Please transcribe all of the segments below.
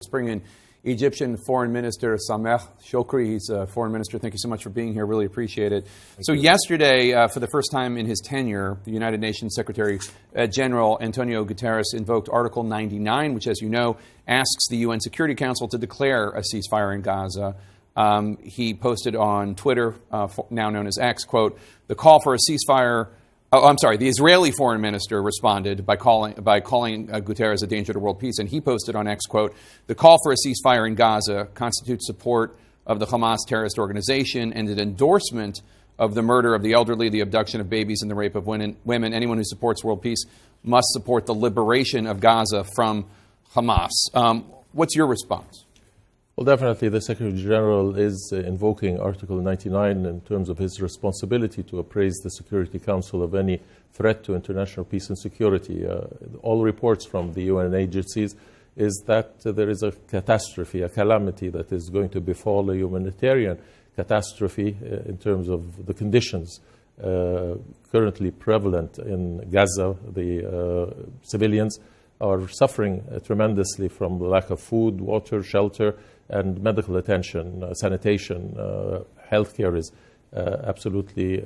Let's bring in Egyptian Foreign Minister Saameх Shokri. He's a foreign minister. Thank you so much for being here. Really appreciate it. So yesterday, for the first time in his tenure, the United Nations Secretary General Antonio Guterres invoked Article 99, which, as you know, asks the UN Security Council to declare a ceasefire in Gaza. He posted on Twitter, now known as X, quote, the call for a ceasefire. The Israeli foreign minister responded by calling Guterres a danger to world peace, and he posted on X, quote, the call for a ceasefire in Gaza constitutes support of the Hamas terrorist organization and an endorsement of the murder of the elderly, the abduction of babies, and the rape of women. Anyone who supports world peace must support the liberation of Gaza from Hamas. What's your response? Well, definitely the Secretary General is invoking Article 99 in terms of his responsibility to appraise the Security Council of any threat to international peace and security. All reports from the UN agencies is that there is a catastrophe, a calamity that is going to befall a humanitarian catastrophe in terms of the conditions currently prevalent in Gaza. The civilians are suffering tremendously from the lack of food, water, shelter, and medical attention, sanitation, healthcare is absolutely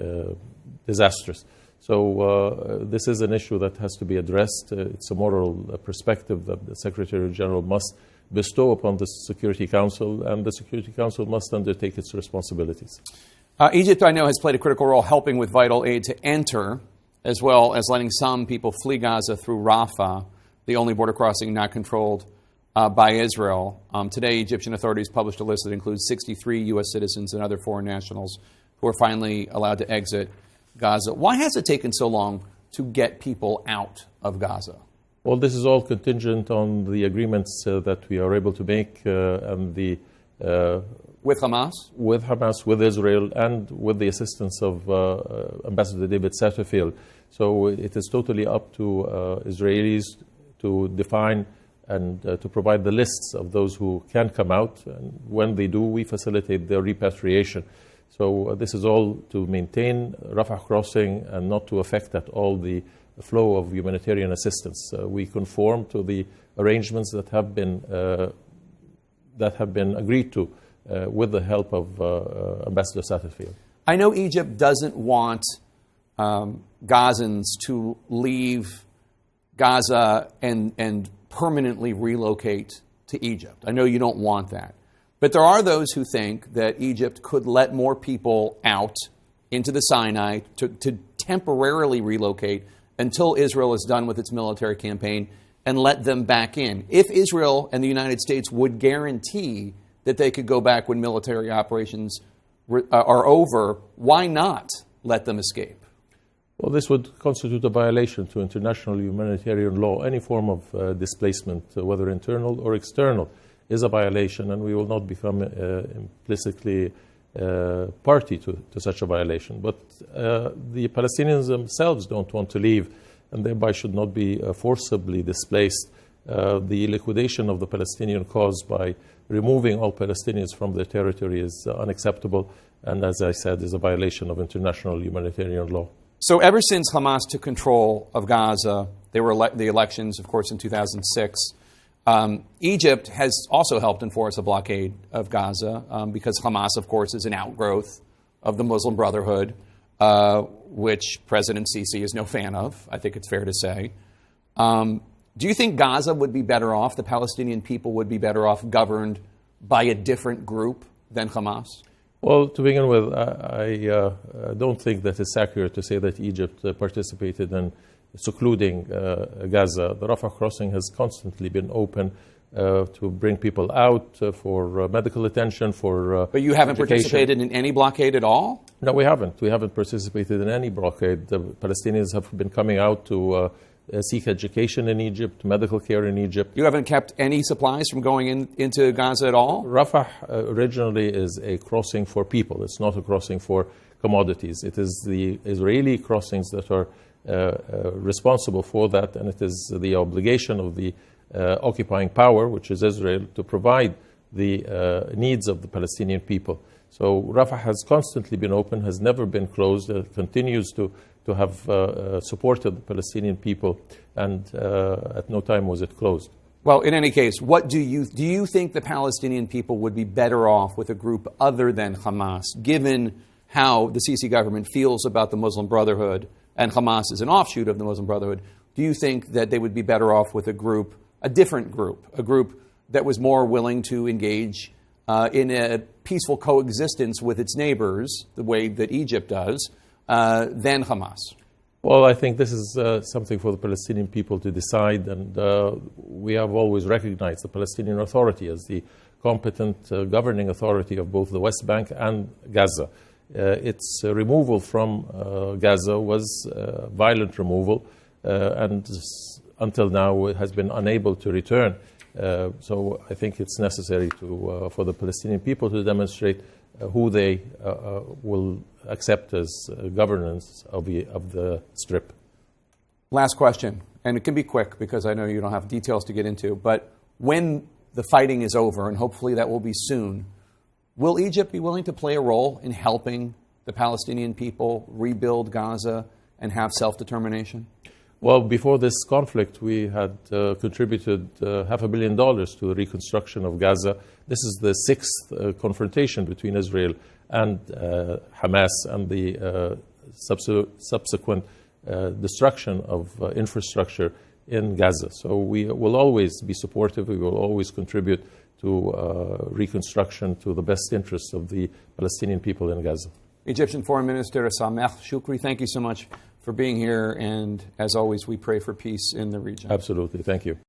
disastrous. So this is an issue that has to be addressed. It's a moral perspective that the Secretary General must bestow upon the Security Council, and the Security Council must undertake its responsibilities. Egypt, I know, has played a critical role helping with vital aid to enter, as well as letting some people flee Gaza through Rafah, the only border crossing not controlled by Israel. Today, Egyptian authorities published a list that includes 63 U.S. citizens and other foreign nationals who are finally allowed to exit Gaza. Why has it taken so long to get people out of Gaza? Well, this is all contingent on the agreements that we are able to make and the with Hamas? With Hamas, with Israel, and with the assistance of Ambassador David Satterfield. So it is totally up to Israelis to define and to provide the lists of those who can come out. And when they do, we facilitate their repatriation. So this is all to maintain Rafah crossing and not to affect at all the flow of humanitarian assistance. We conform to the arrangements that have been agreed to with the help of Ambassador Satterfield. I know Egypt doesn't want Gazans to leave Gaza and permanently relocate to Egypt. I know you don't want that. But there are those who think that Egypt could let more people out into the Sinai to temporarily relocate until Israel is done with its military campaign and let them back in. If Israel and the United States would guarantee that they could go back when military operations are over, why not let them escape? Well, this would constitute a violation to international humanitarian law. Any form of displacement, whether internal or external, is a violation, and we will not become implicitly party to such a violation. But the Palestinians themselves don't want to leave, and thereby should not be forcibly displaced. The liquidation of the Palestinian cause by removing all Palestinians from their territory is unacceptable, and as I said, is a violation of international humanitarian law. So ever since Hamas took control of Gaza, there were the elections, of course, in 2006. Egypt has also helped enforce a blockade of Gaza because Hamas, of course, is an outgrowth of the Muslim Brotherhood, which President Sisi is no fan of, I think it's fair to say. Do you think Gaza would be better off, the Palestinian people would be better off governed by a different group than Hamas? Well, to begin with, I don't think that it's accurate to say that Egypt participated in secluding Gaza. The Rafah crossing has constantly been open to bring people out for medical attention, for But you haven't education. Participated in any blockade at all? No, we haven't. We haven't participated in any blockade. The Palestinians have been coming out to seek education in Egypt, medical care in Egypt. You haven't kept any supplies from going into Gaza at all? Rafah originally is a crossing for people. It's not a crossing for commodities. It is the Israeli crossings that are responsible for that, and it is the obligation of the occupying power, which is Israel, to provide the needs of the Palestinian people. So Rafah has constantly been open, has never been closed, continues to have supported the Palestinian people, and at no time was it closed. Well, in any case, what do you think the Palestinian people would be better off with a group other than Hamas, given how the Sisi government feels about the Muslim Brotherhood, and Hamas is an offshoot of the Muslim Brotherhood? Do you think that they would be better off with a different group, a group that was more willing to engage in a peaceful coexistence with its neighbors, the way that Egypt does, than Hamas? Well, I think this is something for the Palestinian people to decide, and we have always recognized the Palestinian Authority as the competent governing authority of both the West Bank and Gaza. Its removal from Gaza was violent removal, and until now it has been unable to return. So I think it's necessary for the Palestinian people to demonstrate who they will accept as governance of the Strip. Last question, and it can be quick because I know you don't have details to get into, but when the fighting is over, and hopefully that will be soon, will Egypt be willing to play a role in helping the Palestinian people rebuild Gaza and have self-determination? Well, before this conflict, we had contributed $500 million to the reconstruction of Gaza. This is the sixth confrontation between Israel and Hamas, and the subsequent destruction of infrastructure in Gaza. So we will always be supportive. We will always contribute to reconstruction to the best interests of the Palestinian people in Gaza. Egyptian Foreign Minister Sameh Shukri, thank you so much for being here. And as always, we pray for peace in the region. Absolutely. Thank you.